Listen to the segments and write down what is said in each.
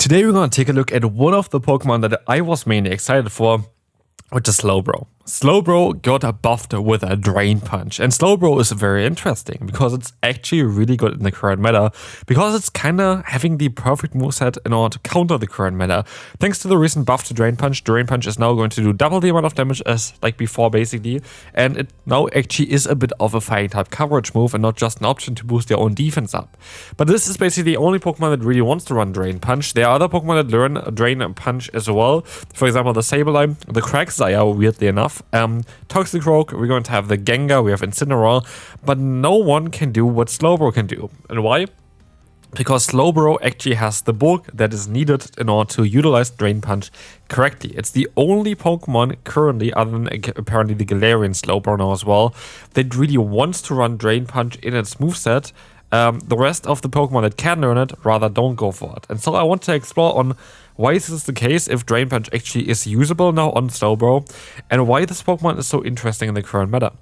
Today we're going to take a look at one of the Pokemon that I was mainly excited for, which is Slowbro. Slowbro got buffed with a Drain Punch, and Slowbro is very interesting because it's actually really good in the current meta, because it's kinda having the perfect moveset in order to counter the current meta. Thanks to the recent buff to Drain Punch is now going to do double the amount of damage as like before basically, and it now actually is a bit of a fighting type coverage move and not just an option to boost your own defense up. But this is basically the only Pokemon that really wants to run Drain Punch. There are other Pokemon that learn Drain Punch as well. For example, the Sableye, the Quagsire, weirdly enough. Toxicroak, we're going to have the Gengar, we have Incineroar, but no one can do what Slowbro can do. And why? Because Slowbro actually has the bulk that is needed in order to utilize Drain Punch correctly. It's the only Pokemon currently, other than apparently the Galarian Slowbro now as well, that really wants to run Drain Punch in its moveset. The rest of the Pokemon that can learn it rather don't go for it. And so I want to explore on why is this the case, if Drain Punch actually is usable now on Slowbro, and why this Pokemon is so interesting in the current meta.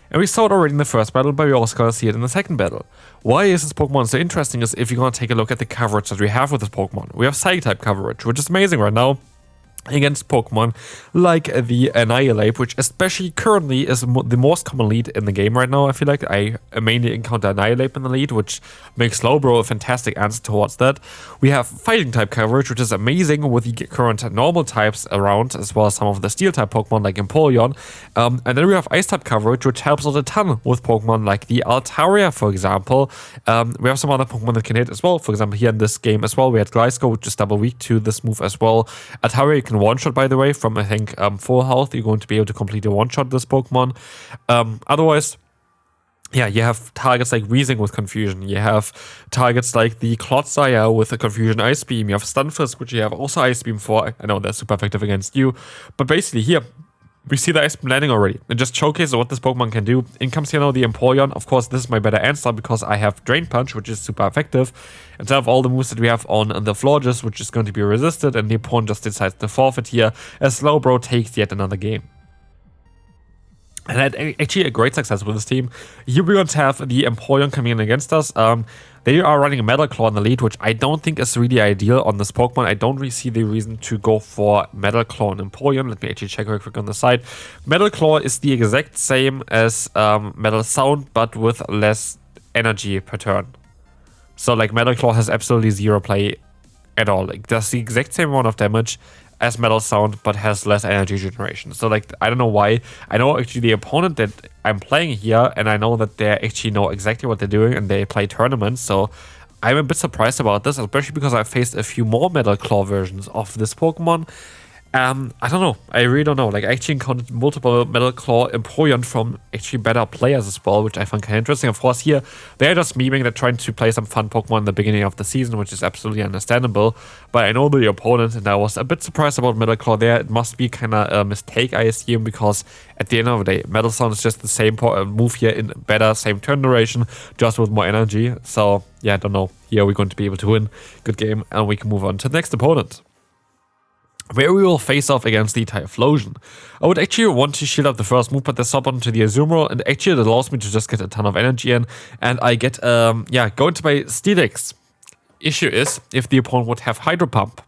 And we saw it already in the first battle, but we're also going to see it in the second battle. Why is this Pokemon so interesting is if you're going to take a look at the coverage that we have with this Pokemon. We have Psychic-type coverage, which is amazing right now against Pokemon like the Annihilate, which especially currently is the most common lead in the game right now. I feel like I mainly encounter Annihilate in the lead, which makes Slowbro a fantastic answer towards that. We have Fighting type coverage, which is amazing with the current normal types around, as well as some of the Steel type Pokemon like Empoleon. And then we have Ice type coverage, which helps out a ton with Pokemon like the Altaria, for example. We have some other Pokemon that can hit as well. For example, here in this game as well, we had Gliscor, which is double weak to this move as well. Altaria can one-shot, by the way, from I think full health. You're going to be able to complete a one-shot this Pokemon. Otherwise, yeah, you have targets like Weezing with Confusion. You have targets like the Clodsire with a Confusion Ice Beam. You have Stunfisk, which you have also Ice Beam for. I know they're super effective against you. But basically here, we see the Ice Beam landing already. It just showcases what this Pokemon can do. In comes here now the Empoleon. Of course, this is my better answer because I have Drain Punch, which is super effective. Instead of all the moves that we have on the Florges, which is going to be resisted, and the opponent just decides to forfeit here as Slowbro takes yet another game. And I had actually a great success with this team. Here we're going to have the Empoleon coming in against us. They are running a Metal Claw in the lead, which I don't think is really ideal on this Pokemon. I don't really see the reason to go for Metal Claw and Empoleon. Let me actually check real quick on the side. Metal Claw is the exact same as Metal Sound, but with less energy per turn. So like Metal Claw has absolutely zero play at all. Like does the exact same amount of damage as Metal Sound, but has less energy generation. So like, I don't know why. I know actually the opponent that I'm playing here, and I know that they actually know exactly what they're doing, and they play tournaments. So I'm a bit surprised about this, especially because I faced a few more Metal Claw versions of this Pokemon. I don't know. I really don't know. Like, I actually encountered multiple Metal Claw Empoleon from actually better players as well, which I find kind of interesting. Of course, here, they're just memeing. They're trying to play some fun Pokemon in the beginning of the season, which is absolutely understandable. But I know the opponent, and I was a bit surprised about Metal Claw there. It must be kind of a mistake, I assume, because at the end of the day, Metal Sound is just the same move here in better, same turn duration, just with more energy. So, yeah, I don't know. Here, we're going to be able to win. Good game, and we can move on to the next opponent, where we will face off against the Typhlosion. I would actually want to shield up the first move, but they swap onto the Azumarill, and actually it allows me to just get a ton of energy in, and I get, go into my Steelix. Issue is, if the opponent would have Hydro Pump.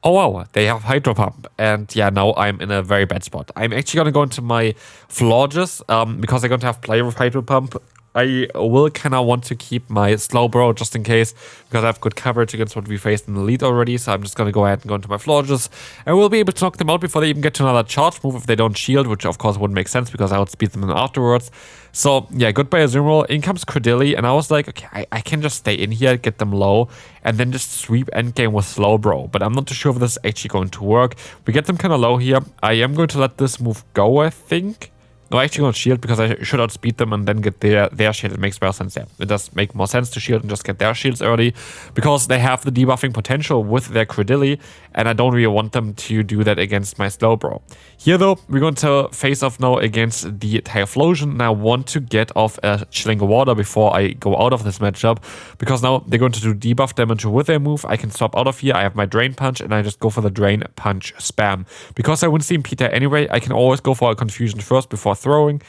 Oh wow, they have Hydro Pump, and yeah, now I'm in a very bad spot. I'm actually going to go into my Florges, because I'm going to have play with Hydro Pump. I will kind of want to keep my Slowbro just in case, because I have good coverage against what we faced in the lead already. So I'm just going to go ahead and go into my Florges. And we'll be able to knock them out before they even get to another charge move if they don't shield, which of course wouldn't make sense because I would speed them in afterwards. So yeah, goodbye Azumarill. In comes Credilli, and I was like, okay, I can just stay in here, get them low, and then just sweep endgame with Slowbro. But I'm not too sure if this is actually going to work. We get them kind of low here. I am going to let this move go, I think. No, I actually going to shield because I should outspeed them and then get their shield. It makes more sense, yeah. It does make more sense to shield and just get their shields early because they have the debuffing potential with their Credilli, and I don't really want them to do that against my Slowbro. Here though, we're going to face off now against the Typhlosion, and I want to get off a Chilling Water before I go out of this matchup, because now they're going to do debuff damage with their move. I can swap out of here, I have my Drain Punch, and I just go for the Drain Punch spam. Because I wouldn't see Peter anyway, I can always go for a Confusion first before throwing.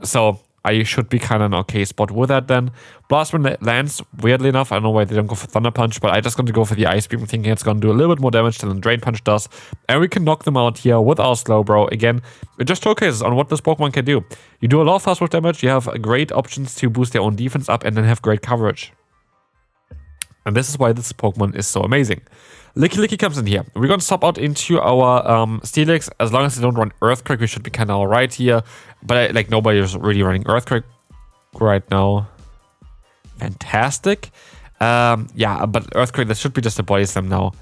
So I should be kind of an okay spot with that then. Blast Wind lands, weirdly enough. I don't know why they don't go for Thunder Punch, but I just going to go for the Ice Beam, thinking it's going to do a little bit more damage than the Drain Punch does. And we can knock them out here with our Slowbro. Again, it just showcases on what this Pokemon can do. You do a lot of fast move damage, you have great options to boost your own defense up, and then have great coverage. And this is why this Pokemon is so amazing. Licky comes in here. We're going to swap out into our Steelix. As long as they don't run Earthquake, we should be kind of alright here. But like nobody is really running Earthquake right now. Fantastic. Yeah, but Earthquake, that should be just a Body Slam now.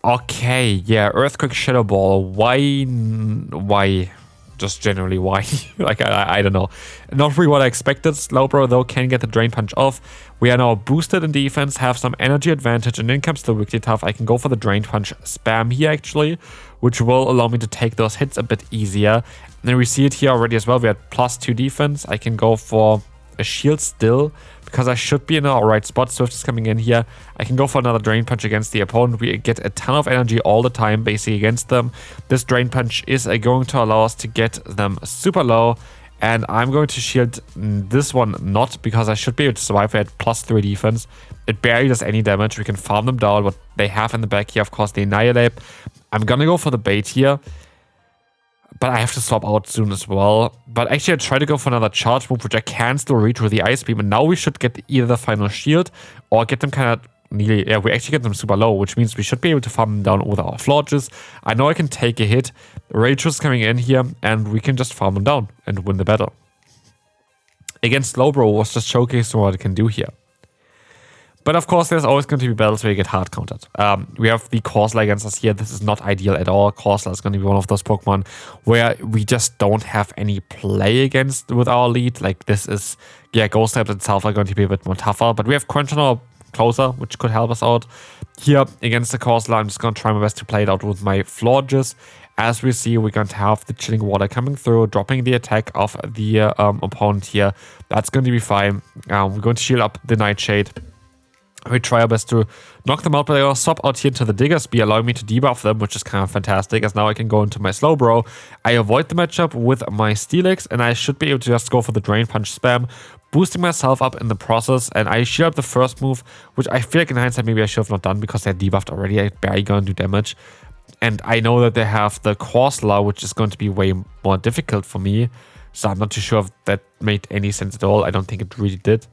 Okay, yeah, Earthquake Shadow Ball. Why? Just generally why? Like, I don't know. Not really what I expected. Slowbro, though, can get the Drain Punch off. We are now boosted in defense, have some energy advantage, and then comes the Wiggly Tough. I can go for the Drain Punch spam here, actually, which will allow me to take those hits a bit easier. And then we see it here already as well. We had +2 defense. I can go for a shield still, because I should be in the alright spot. Swift is coming in here. I can go for another Drain Punch against the opponent. We get a ton of energy all the time, basically, against them. This Drain Punch is going to allow us to get them super low. And I'm going to shield this one not, because I should be able to survive at +3 defense. It barely does any damage. We can farm them down. What they have in the back here, of course, the Annihilate. I'm going to go for the bait here. But I have to swap out soon as well. But actually, I try to go for another charge move, which I can still reach with the Ice Beam. And now we should get either the final shield or get them kind of nearly... Yeah, we actually get them super low, which means we should be able to farm them down with our Florges. I know I can take a hit. Rachel's coming in here, and we can just farm them down and win the battle. Again, Slowbro was just showcasing what it can do here. But of course, there's always going to be battles where you get hard countered. We have the Corsola against us here. This is not ideal at all. Corsola is going to be one of those Pokemon where we just don't have any play against with our lead. Like this is, yeah, Ghost types itself are going to be a bit more tougher. But we have Crunch on our closer, which could help us out. Here against the Corsola, I'm just going to try my best to play it out with my Florges. As we see, we're going to have the Chilling Water coming through, dropping the attack of the opponent here. That's going to be fine. We're going to shield up the Nightshade. We try our best to knock them out, but I'll swap out here to the Digger Spear, allowing me to debuff them, which is kind of fantastic, as now I can go into my Slowbro. I avoid the matchup with my Steelix, and I should be able to just go for the Drain Punch spam, boosting myself up in the process, and I shield up the first move, which I feel like in hindsight maybe I should have not done, because they're debuffed already. I barely gonna do damage. And I know that they have the Corsola, which is going to be way more difficult for me, so I'm not too sure if that made any sense at all. I don't think it really did.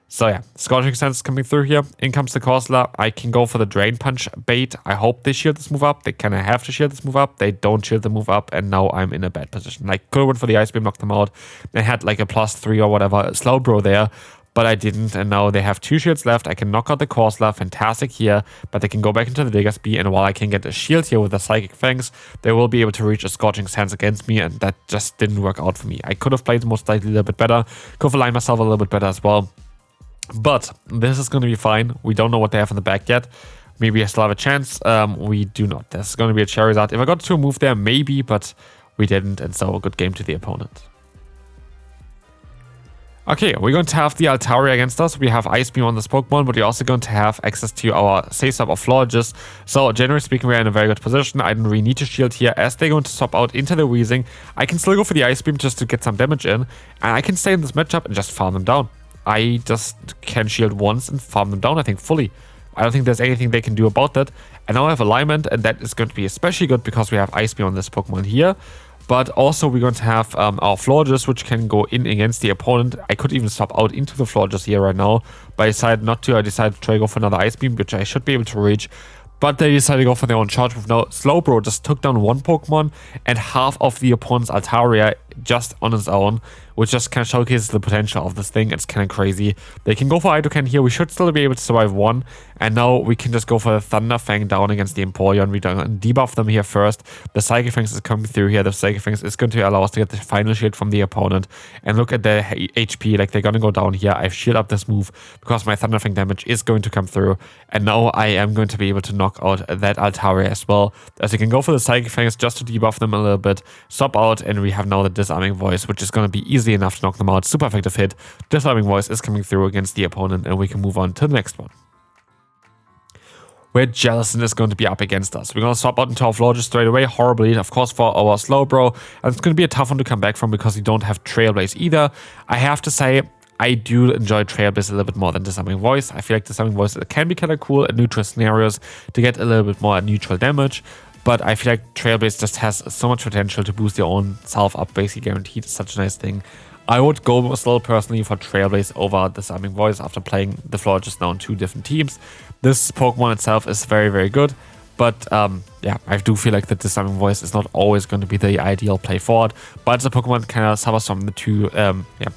So yeah, Scorching Sands coming through here. In comes the Corsola. I can go for the Drain Punch bait. I hope they shield this move up. They kind of have to shield this move up. They don't shield the move up, and now I'm in a bad position. Like, could have went for the Ice Beam, knocked them out. They had like a +3 or whatever Slowbro there, but I didn't, and now they have 2 shields left. I can knock out the Corsola, fantastic here, but they can go back into the Digger Spear, and while I can get a shield here with the Psychic Fangs, they will be able to reach a Scorching Sands against me, and that just didn't work out for me. I could have played most likely a little bit better, could have aligned myself a little bit better as well. But this is going to be fine. We don't know what they have in the back yet. Maybe I still have a chance. We do not. There's going to be a Charizard. If I got to a move there, maybe, but we didn't. And so a good game to the opponent. Okay, we're going to have the Altaria against us. We have Ice Beam on this Pokemon, but we're also going to have access to our Save Swap of Florges. So generally speaking, we're in a very good position. I don't really need to shield here. As they're going to swap out into the Weezing, I can still go for the Ice Beam just to get some damage in. And I can stay in this matchup and just farm them down. I just can shield once and farm them down, I think, fully. I don't think there's anything they can do about that. And now I have alignment, and that is going to be especially good because we have Ice Beam on this Pokemon here. But also we're going to have our Florges, which can go in against the opponent. I could even swap out into the Florges here right now, but I decided not to. I decided to try to go for another Ice Beam, which I should be able to reach. But they decided to go for their own charge move. Now, Slowbro just took down one Pokemon and half of the opponent's Altaria just on its own, which just kind of showcases the potential of this thing. It's kind of crazy. They can go for Idoken here. We should still be able to survive one. And now we can just go for the Thunder Fang down against the Empoleon. We don't debuff them here first. The Psychic Fangs is coming through here. The Psychic Fangs is going to allow us to get the final shield from the opponent. And look at the HP. Like, they're going to go down here. I've shielded up this move because my Thunder Fang damage is going to come through. And now I am going to be able to knock out that Altaria as well. As you can go for the Psychic Fangs just to debuff them a little bit. Swap out, and we have now the Disarming Voice, which is going to be easy enough to knock them out. Super effective hit. Disarming Voice is coming through against the opponent, and we can move on to the next one. where Jellicent is going to be up against us. We're going to swap out into our Florges straight away, horribly, of course, for our Slowbro. And it's going to be a tough one to come back from because we don't have Trailblaze either. I have to say, I do enjoy Trailblaze a little bit more than Disarming Voice. I feel like Disarming Voice can be kind of cool in neutral scenarios to get a little bit more neutral damage. But I feel like Trailblaze just has so much potential to boost your own self up, basically guaranteed. It's such a nice thing. I would go still personally for Trailblaze over Disarming Voice after playing the Florges now on 2 different teams. This Pokemon itself is very, very good. But yeah, I do feel like the Disarming Voice is not always going to be the ideal play for it. But the Pokemon kind of suffers from the 2,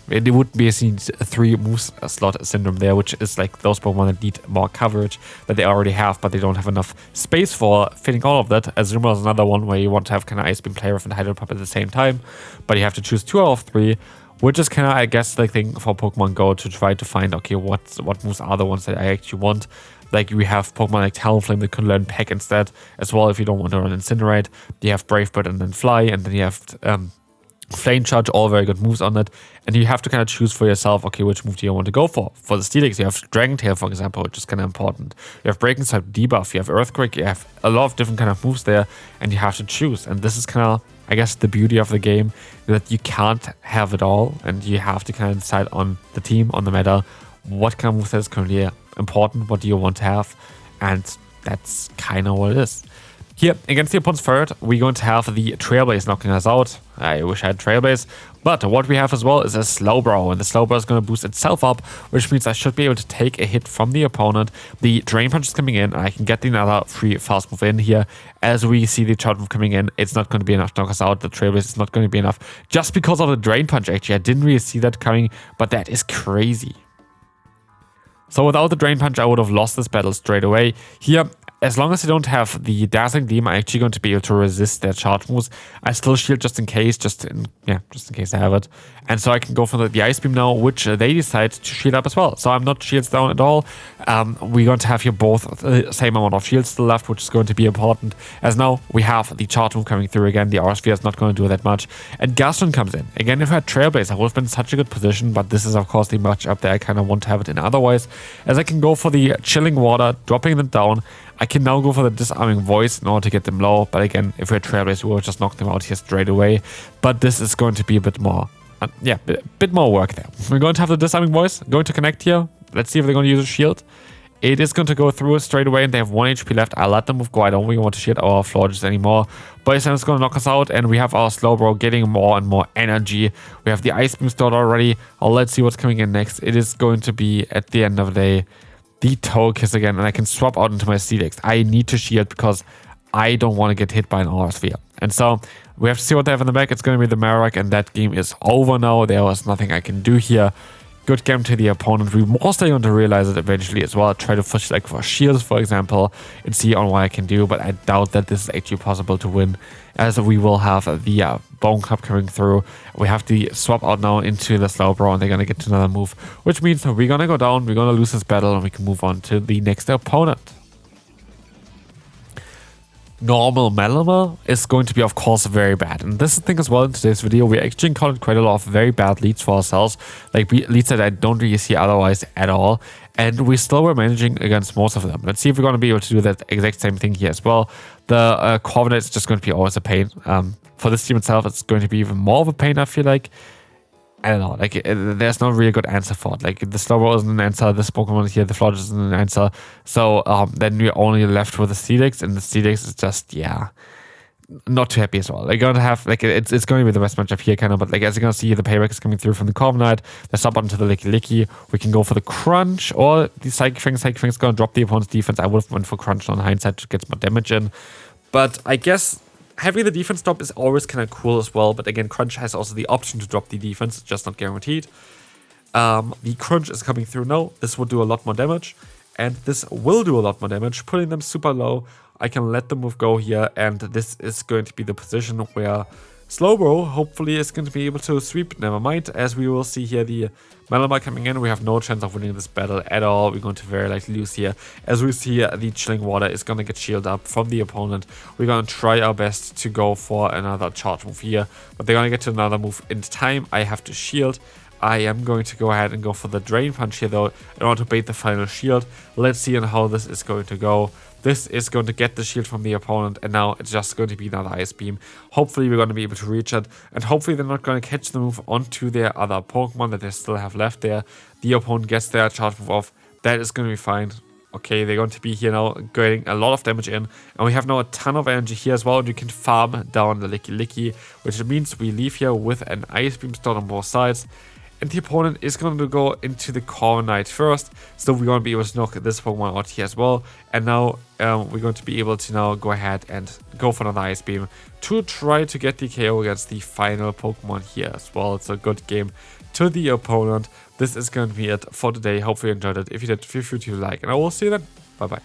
it would be a 3 moves slot syndrome there, which is like those Pokemon that need more coverage that they already have, but they don't have enough space for fitting all of that. Azumarill is another one where you want to have kind of Ice Beam, Play Rough, and Hydro Pump at the same time, but you have to choose 2 out of 3. Which is kind of, I guess, the thing for Pokemon Go to try to find, okay, what moves are the ones that I actually want. Like, we have Pokemon like Talonflame that can learn Peck instead, as well if you don't want to run Incinerate. You have Brave Bird and then Fly, and then you have Flame Charge, all very good moves on it. And you have to kind of choose for yourself, okay, which move do you want to go for? For the Steelix, you have Dragon Tail, for example, which is kind of important. You have Breaking Swipe, Debuff, you have Earthquake, you have a lot of different kind of moves there, and you have to choose. And this is kind of, I guess, the beauty of the game, that you can't have it all, and you have to kind of decide on the team, on the meta, what kind of moveset is currently important, what do you want to have, and that's kind of what it is. Here, against the opponent's third, we're going to have the Trailblaze knocking us out. I wish I had Trailblaze. But what we have as well is a Slowbro, and the Slowbro is going to boost itself up, which means I should be able to take a hit from the opponent. The Drain Punch is coming in, and I can get the another free fast move in here. As we see the charge move coming in, it's not going to be enough to knock us out. The Trailblaze is not going to be enough just because of the Drain Punch, actually. I didn't really see that coming, but that is crazy. So without the Drain Punch, I would have lost this battle straight away. Here, as long as I don't have the Dazzling Gleam, I'm actually going to be able to resist their charge moves. I still shield just in case, just in case I have it. And so I can go for the Ice Beam now, which they decide to shield up as well. So I'm not shields down at all. We're going to have here both the same amount of shields still left, which is going to be important. As now we have the charge move coming through again. The Aura Sphere is not going to do that much. And Gastron comes in. Again, if I had Trailblaze, I would have been in such a good position, but this is of course the matchup that I kind of want to have it in otherwise. As I can go for the Chilling Water, dropping them down. I can now go for the Disarming Voice in order to get them low, but again, if we had Trailblaze, we would just knock them out here straight away. But this is going to be a bit more, bit more work there. We're going to have the Disarming Voice, going to connect here. Let's see if they're going to use a shield. It is going to go through straight away, and they have 1 HP left. I'll let them move go. I don't really want to shield our Florges anymore. But it's going to knock us out, and we have our Slowbro getting more and more energy. We have the Ice Beam stored already. Let's see what's coming in next. It is going to be, at the end of the day, the Togekiss again, and I can swap out into my Steelix. I need to shield because I don't want to get hit by an Aura Sphere. And so we have to see what they have in the back. It's going to be the Marowak, and that game is over now. There was nothing I can do here. Good game to the opponent. We mostly going to realize it eventually as well. Try to push like for shields, for example, and see on what I can do. But I doubt that this is actually possible to win, as we will have the Bone Club coming through. We have to swap out now into the Slowbro, and they're going to get to another move, which means we're going to go down, we're going to lose this battle, and we can move on to the next opponent. Normal Melima is going to be, of course, very bad. And this is the thing as well in today's video. We actually encountered quite a lot of very bad leads for ourselves. Like leads that I don't really see otherwise at all. And we still were managing against most of them. Let's see if we're going to be able to do that exact same thing here as well. The Corviknight is just going to be always a pain. For this team itself, it's going to be even more of a pain, I feel like. I don't know, like, there's no really good answer for it. Like, the Slowbro isn't an answer, this Pokemon here, the Florges isn't an answer. So, then we're only left with the Steelix, and the Steelix is just, not too happy as well. They're going to have, like, it's going to be the best matchup here, kind of, but, like, as you're going to see, the Payback is coming through from the Corviknight. Let's up onto the Licky Licky. We can go for the Crunch, or the Psychic Fang. Psychic Fang is going to drop the opponent's defense. I would have went for Crunch on hindsight to get some more damage in. But I guess having the defense drop is always kind of cool as well, but again, Crunch has also the option to drop the defense, it's just not guaranteed. The Crunch is coming through now. This will do a lot more damage, and this will do a lot more damage, putting them super low. I can let the move go here, and this is going to be the position where Slowbro hopefully is going to be able to sweep. Never mind, as we will see here, the Melima coming in. We have no chance of winning this battle at all. We're going to very likely lose here. As we see, the Chilling Water is going to get shielded up from the opponent. We're going to try our best to go for another charge move here, but they're going to get to another move in time. I have to shield. I am going to go ahead and go for the Drain Punch here though in order to bait the final shield. Let's see on how this is going to go. This is going to get the shield from the opponent, and now it's just going to be another Ice Beam. Hopefully we're going to be able to reach it, and hopefully they're not going to catch the move onto their other Pokemon that they still have left there. The opponent gets their charge move off. That is going to be fine. Okay, they're going to be here now getting a lot of damage in, and we have now a ton of energy here as well, and you can farm down the Licky, which means we leave here with an Ice Beam stored on both sides. And the opponent is going to go into the Corviknight first, so we're going to be able to knock this Pokemon out here as well. And now we're going to be able to now go ahead and go for another Ice Beam to try to get the KO against the final Pokemon here as well. It's a good game to the opponent. This is going to be it for today. Hopefully you enjoyed it. If you did, feel free to like, and I will see you then. Bye bye.